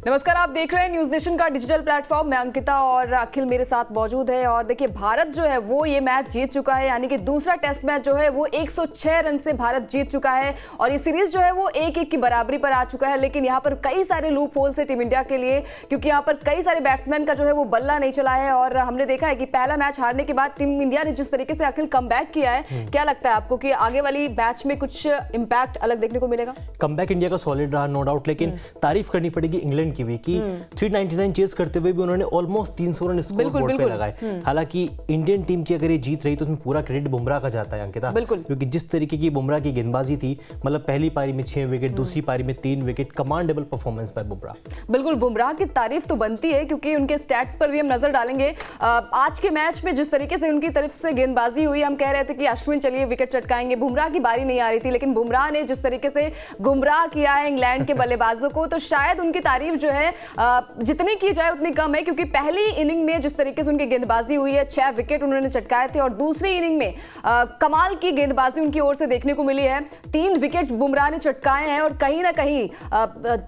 नमस्कार, आप देख रहे हैं न्यूज नेशन का डिजिटल प्लेटफॉर्म। मैं अंकिता और अखिल मेरे साथ मौजूद है। और देखिए, भारत जो है वो ये मैच जीत चुका है, यानी कि दूसरा टेस्ट मैच जो है वो 106 रन से भारत जीत चुका है और ये सीरीज जो है वो 1-1 की बराबरी पर आ चुका है। लेकिन यहाँ पर कई सारे लूप होल्स है टीम इंडिया के लिए, क्योंकि यहाँ पर कई सारे बैट्समैन का जो है वो बल्ला नहीं चला है। और हमने देखा है कि पहला मैच हारने के बाद टीम इंडिया ने जिस तरीके से अखिल कमबैक किया है, क्या लगता है आपको कि आगे वाली मैच में कुछ इंपैक्ट अलग देखने को मिलेगा? कमबैक इंडिया का सॉलिड रहा, नो डाउट, लेकिन तारीफ करनी पड़ेगी इंग्लैंड की भी कि 399 चेस करते हुए भी उन्होंने ऑलमोस्ट 300 रन स्कोर बोर्ड पे लगाए। हालांकि इंडियन टीम की अगर ये जीत रही तो उसमें पूरा क्रेडिट बुमराह का जाता है, अंकिता, क्योंकि जिस तरीके की बुमराह की गेंदबाजी थी, मतलब पहली पारी में 6 विकेट, दूसरी पारी में 3 wicket, commendable performance by Bumrah. बिल्कुल, बुमराह की तारीफ तो बनती है, क्योंकि उनके स्टैट्स पर भी हम नजर डालेंगे। आज के मैच में जिस तरीके से उनकी तरफ से गेंदबाजी हुई, हम कह रहे थे कि अश्विन चलिए विकेट चटकाएंगे, बुमराह की बारी नहीं आ रही थी, लेकिन बुमराह ने जिस तरीके से गुमराह किया है इंग्लैंड के बल्लेबाजों को, तो शायद उनकी तारीफ जो है जितनी की जाए उतनी कम है। क्योंकि पहली इनिंग में जिस तरीके से उनकी गेंदबाजी हुई है, 6 विकेट उन्होंने चटकाए थे, और दूसरी इनिंग में कमाल की गेंदबाजी उनकी ओर से देखने को मिली है। 3 विकेट बुमराह ने चटकाए हैं और कहीं ना कहीं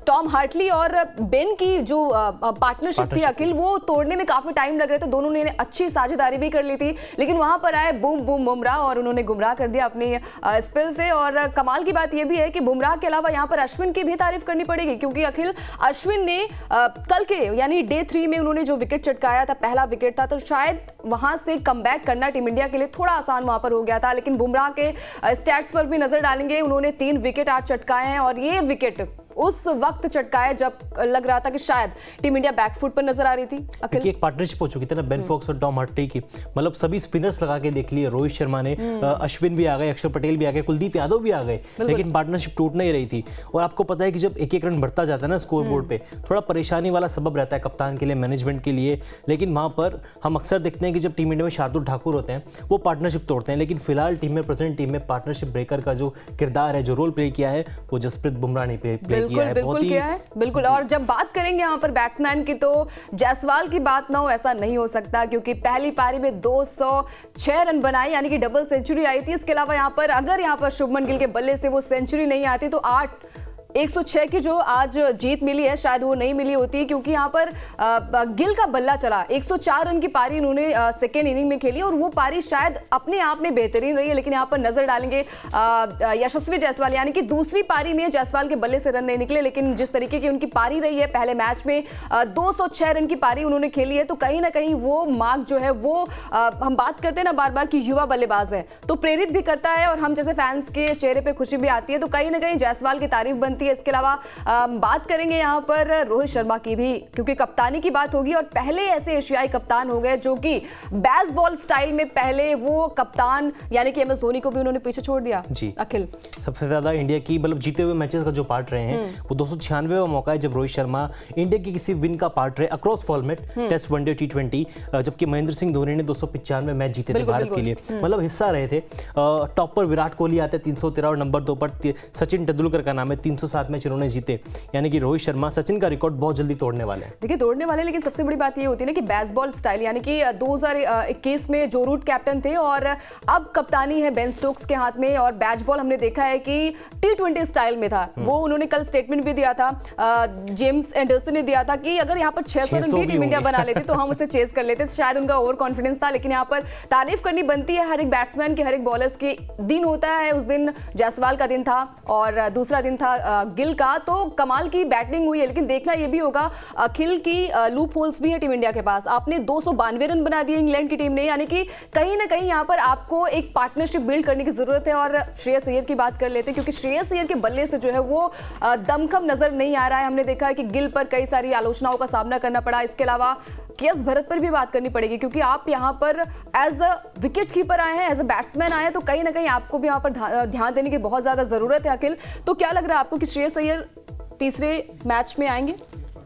टॉम हार्टली और बेन की जो पार्टनरशिप थी अखिल, वो तोड़ने में काफी टाइम लग रहे थे। दोनों ने अच्छी साझेदारी भी कर ली थी, लेकिन वहां पर आए बूम बूम बुमराह और उन्होंने गुमराह कर दिया अपनी स्पेल से। और कमाल की बात यह भी है कि बुमराह के अलावा यहाँ पर अश्विन की भी तारीफ करनी पड़ेगी, क्योंकि अखिल अश्विन ने कल के यानी डे 3 में उन्होंने जो विकेट चटकाया था, पहला विकेट था, तो शायद वहां से कमबैक करना टीम इंडिया के लिए थोड़ा आसान वहां पर हो गया था। लेकिन बुमराह के स्टैट्स पर भी नजर डालेंगे, उन्होंने 3 विकेट आज चटकाए हैं और ये विकेट उस वक्त चटकाया जब लग रहा था कि शायद टीम इंडिया बैकफुट पर नजर आ रही थी। अखिल, एक पार्टनरशिप हो चुकी थी ना बेन फॉक्स और टॉम हार्टली की, मतलब सभी स्पिनर्स लगा के देख लिए, रोहित शर्मा ने, अश्विन भी आ गए, अक्षर पटेल भी आ गए, कुलदीप यादव भी आ गए, लेकिन पार्टनरशिप टूट नहीं रही थी। और आपको पता है कि जब एक रन बढ़ता जाता है ना स्कोर बोर्ड पे, थोड़ा परेशानी वाला सबब रहता है कप्तान के लिए, मैनेजमेंट के लिए। लेकिन वहां पर हम अक्सर देखते हैं कि जब टीम इंडिया में शार्दुल ठाकुर होते हैं वो पार्टनरशिप तोड़ते हैं, लेकिन फिलहाल टीम में, प्रेजेंट टीम में पार्टनरशिप ब्रेकर का जो किरदार है, जो रोल प्ले किया है, वो जसप्रीत बुमराह ने प्ले किया है। बहुत ही बिल्कुल। और जब बात करेंगे यहाँ पर बैट्समैन की, तो जायसवाल की बात ना हो ऐसा नहीं हो सकता, क्योंकि पहली पारी में 206 रन बनाए, यानी कि डबल सेंचुरी आई थी। इसके अलावा यहाँ पर अगर यहाँ पर शुभमन गिल के बल्ले से वो सेंचुरी नहीं आती तो 106 की जो आज जीत मिली है शायद वो नहीं मिली होती, क्योंकि यहाँ पर गिल का बल्ला चला। 104 रन की पारी उन्होंने सेकेंड इनिंग में खेली और वो पारी शायद अपने आप में बेहतरीन रही है। लेकिन यहाँ पर नजर डालेंगे यशस्वी जायसवाल, यानी कि दूसरी पारी में जायसवाल के बल्ले से रन नहीं निकले, लेकिन जिस तरीके की उनकी पारी रही है पहले मैच में, 206 रन की पारी उन्होंने खेली है, तो कहीं ना कहीं वो मार्क जो है वो हम बात करते हैं ना बार बार कि युवा बल्लेबाज है, तो प्रेरित भी करता है और हम जैसे फैंस के चेहरे पे खुशी भी आती है। तो कहीं ना कहीं जायसवाल की तारीफ बनती है। इसके अलावा बात करेंगे यहाँ पर रोहित शर्मा की भी, क्योंकि कप्तानी की बात होगी और पहले ऐसे एशियाई कप्तान हो गए जो कि बेसबॉल स्टाइल में पहले वो कप्तान, यानी कि MS धोनी को भी उन्होंने पीछे छोड़ दिया। जी अखिल, सबसे ज्यादा इंडिया की मतलब जीते हुए मैचेस का जो पार्ट रहे हैं वो 296वां मौका है जब रोहित शर्मा इंडिया की किसी विन का पार्ट रहे across format, test, one day, T20, जबकि महेंद्र सिंह धोनी ने 295 मैच जीते थे भारत के लिए, मतलब हिस्सा रहे थे। टॉप पर विराट कोहली आते 313 और नंबर 2 पर सचिन तेंदुलकर का नाम है, 307 मैच उन्होंने जीते, यानी कि रोहित शर्मा सचिन का रिकॉर्ड बहुत जल्दी तोड़ने वाले हैं। देखिए, तोड़ने वाले, लेकिन सबसे बड़ी बात ये होती है ना कि बेसबॉल स्टाइल, यानी कि 2021 में जो रूट कैप्टन थे और अब कप्तानी है बेन स्टोक्स के हाथ में, और बैचबॉल हमने देखा है कि T20 स्टाइल में था। वो उन्होंने कल स्टेटमेंट भी दिया था, जेम्स एंडरसन ने दिया था कि अगर यहाँ पर 600 रन भी टीम इंडिया बना लेती तो हम उसे चेस कर लेते। शायद उनका ओवर कॉन्फिडेंस था, लेकिन यहाँ पर तारीफ करनी बनती है हर एक बैट्समैन की, हर एक बॉलर्स की। दिन होता है, उस दिन जायसवाल का दिन था और दूसरा दिन था गिल का, तो कमाल की बैटिंग हुई है। लेकिन देखना यह भी होगा अखिल की लूप होल्स भी है टीम इंडिया के पास। आपने 292 रन बना दिए इंग्लैंड की टीम ने, यानी कि कहीं ना कहीं यहाँ पर आपको एक पार्टनरशिप बिल्ड करने की जरूरत है। और श्रेयस अय्यर की बात कर लेते हैं, क्योंकि श्रेयस अय्यर के बल्ले से जो है वो दमखम नजर नहीं आ रहा है। हमने देखा है कि गिल पर कई सारी आलोचनाओं का सामना करना पड़ा। इसके अलावा केएस भरत पर भी बात करनी पड़ेगी, क्योंकि आप यहाँ पर एज अ विकेट कीपर आए हैं, एज अ बैट्समैन आए हैं, तो कहीं ना कहीं आपको भी यहाँ पर ध्यान देने की बहुत ज्यादा जरूरत है। अखिल, तो क्या लग रहा है आपको कि श्रेयस अय्यर तीसरे मैच में आएंगे?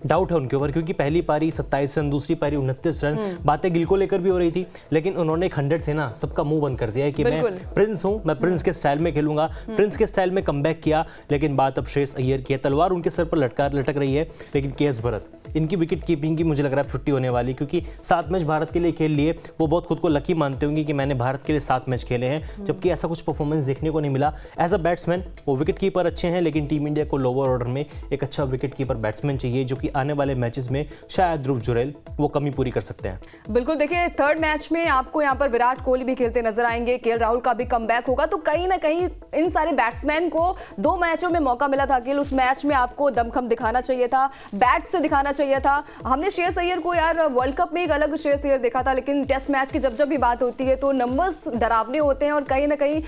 डाउट है उनके ऊपर, क्योंकि पहली पारी 27 रन, दूसरी पारी 29 रन, बातें गिल को लेकर भी हो रही थी, लेकिन उन्होंने 100 से ना सबका मुंह बंद कर दिया है कि मैं प्रिंस हूं, मैं प्रिंस के स्टाइल में खेलूंगा, प्रिंस के स्टाइल में कमबैक किया। लेकिन बात अब श्रेयस अय्यर की है, तलवार उनके सर पर लटक रही है। लेकिन केएस भरत, इनकी विकेट कीपिंग की मुझे लग रहा है छुट्टी होने वाली, क्योंकि 7 मैच भारत के लिए खेल लिए, वो बहुत खुद को लकी मानते होंगे कि मैंने भारत के लिए 7 मैच खेले हैं, जबकि ऐसा कुछ परफॉर्मेंस देखने को नहीं मिला। एज अ बैट्समैन वो विकेट कीपर अच्छे हैं, लेकिन टीम इंडिया को लोअर ऑर्डर में एक अच्छा विकेट कीपर बैट्समैन चाहिए जो कि आने वाले मैचेस में शायद ध्रुव जुरैल वो कमी पूरी कर सकते हैं। बिल्कुल, देखिए थर्ड मैच में आपको यहाँ पर विराट कोहली भी खेलते नजर आएंगे, केएल राहुल का भी कमबैक होगा, तो कहीं ना कहीं इन सारे बैट्समैन को 2 मैचों में मौका मिला था अखिल। उस मैच में आपको दमखम दिखाना चाहिए था, बैट से दिखाना चाहिए था। हमने श्रेयस अय्यर को यार वर्ल्ड कप में एक अलग श्रेयस अय्यर देखा था, लेकिन टेस्ट मैच की जब भी बात होती है तो नंबर्स डरावने होते हैं और कहीं ना कहीं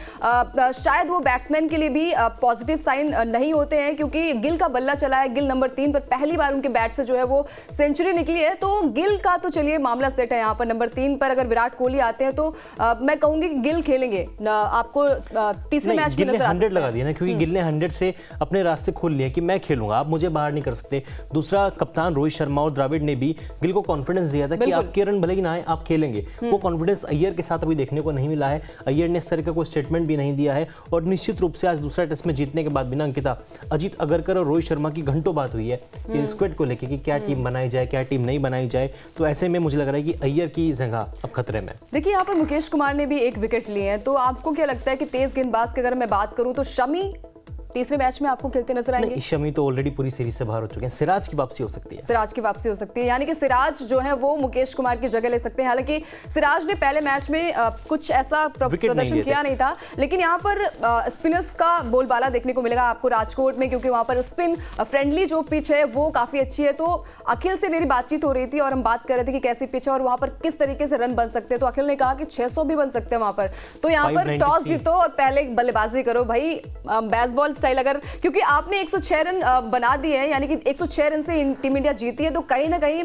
शायद वो बैट्समैन के लिए भी पॉजिटिव साइन नहीं होते हैं, क्योंकि गिल का बल्ला चला है, गिल नंबर 3 पर पहली बार उनके बैट से जो है वो सेंचुरी निकली है। तो गिल का तो चलिए मामला सेट है यहाँ पर। नंबर 3 पर अगर विराट कोहली आते हैं तो मैं कहूंगी कि गिल खेलेंगे, आपको तीसरे मैच में नजर 100 लगा दिया ना, क्योंकि गिल ने 100 से अपने रास्ते खोल लिए कि मैं खेलूंगा, आप मुझे बाहर नहीं कर सकते। दूसरा, कप्तान रोहित शर्मा और द्रविड़ ने भी गिल को कॉन्फिडेंस दिया था कि आपके रन भले ही ना आए, आप खेलेंगे। वो कॉन्फिडेंस अय्यर के साथ अभी देखने को नहीं मिला है। अय्यर ने इस तरह का कोई स्टेटमेंट भी नहीं दिया है। और निश्चित रूप से आज दूसरा टेस्ट में जीतने के बाद भी ना अंकिता, अजीत अगरकर और रोहित शर्मा की घंटों बात हुई है कि स्क्वाड को लेकर कि क्या टीम बनाई जाए, क्या टीम नहीं बनाई जाए। तो ऐसे में मुझे लग रहा है कि अय्यर की जगह अब खतरे में। देखिए यहाँ पर मुकेश कुमार ने भी 1 विकेट लिए हैं, तो आपको क्या लगता है कि तेज गेंदबाज की अगर मैं बात करूं तो शमी तीसरे मैच में आपको खेलते नजर आएंगे? शमी तो ऑलरेडी पूरी सीरीज से बाहर हो चुके हैं। सिराज की वापसी हो सकती है। सिराज की वापसी हो सकती है, यानी कि सिराज जो है वो मुकेश कुमार की जगह ले सकते हैं। हालांकि सिराज ने पहले मैच में कुछ ऐसा प्रदर्शन किया नहीं था, लेकिन यहाँ पर स्पिनर्स का बोलबाला देखने को मिलेगा आपको राजकोट में, क्योंकि वहां पर स्पिन फ्रेंडली जो पिच है वो काफी अच्छी है। तो अखिल से मेरी बातचीत हो रही थी और हम बात कर रहे थे कि कैसी पिच है और वहां पर किस तरीके से रन बन सकते हैं। तो अखिल ने कहा कि 600 भी बन सकते हैं वहां पर। तो यहाँ पर टॉस जीतो और पहले बल्लेबाजी करो भाई, बेसबॉल स्टाइल। अगर क्योंकि आपने 106 रन बना दिए हैं, यानी कि 106 रन से टीम इंडिया जीती है, तो कहीं ना कहीं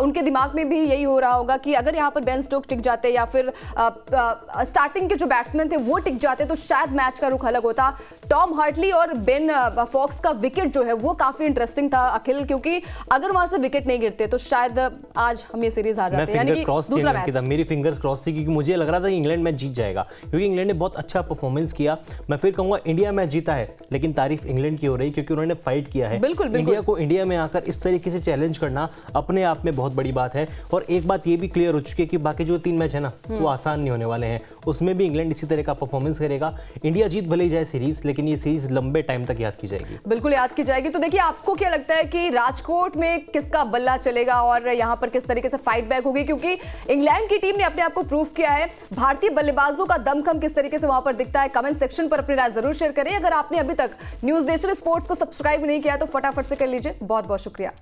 उनके दिमाग में भी यही हो रहा होगा कि अगर यहाँ पर बेन स्टोक्स टिक जाते या फिर स्टार्टिंग के जो बैट्समैन थे वो टिक जाते तो शायद मैच का रुख अलग होता। टॉम हार्टली और बेन फॉक्स का विकेट जो है वो काफी इंटरेस्टिंग था अखिल, क्योंकि अगर वहां से विकेट नहीं गिरते तो शायद आज हम ये सीरीज आ जाते, यानी कि दूसरा मैच। मेरी फिंगर्स क्रॉस थी, क्योंकि मुझे लग रहा था कि इंग्लैंड मैच जीत जाएगा, क्योंकि इंग्लैंड ने बहुत अच्छा परफॉर्मेंस किया। मैं फिर कहूंगा इंडिया मैच जीता है, लेकिन तारीफ इंग्लैंड की हो रही, क्योंकि उन्होंने फाइट किया है। बिल्कुल। इंडिया को इंडिया में आकर इस तरीके से चैलेंज करना अपने आप में बहुत बड़ी बात है। और एक बात ये भी क्लियर हो चुकी है कि बाकी जो 3 मैच है ना वो आसान नहीं होने वाले हैं, उसमें भी इंग्लैंड इसी तरह का परफॉर्मेंस करेगा। इंडिया जीत भले ही जाए सीरीज, लेकिन ये सीरीज लंबे टाइम तक याद की जाएगी। बिल्कुल याद की जाएगी। तो देखिए आपको क्या लगता है कि राजकोट में किसका बल्ला चलेगा और यहाँ पर किस तरीके से फाइट बैक होगी, क्योंकि इंग्लैंड की टीम ने अपने आप को प्रूव किया है। भारतीय बल्लेबाजों का दमखम किस तरीके से वहां पर दिखता है, कमेंट सेक्शन पर अपनी राय जरूर शेयर करें। अगर आपने अभी तक न्यूज़ नेशन स्पोर्ट्स को सब्सक्राइब नहीं किया तो फटाफट से कर लीजिए। बहुत बहुत शुक्रिया।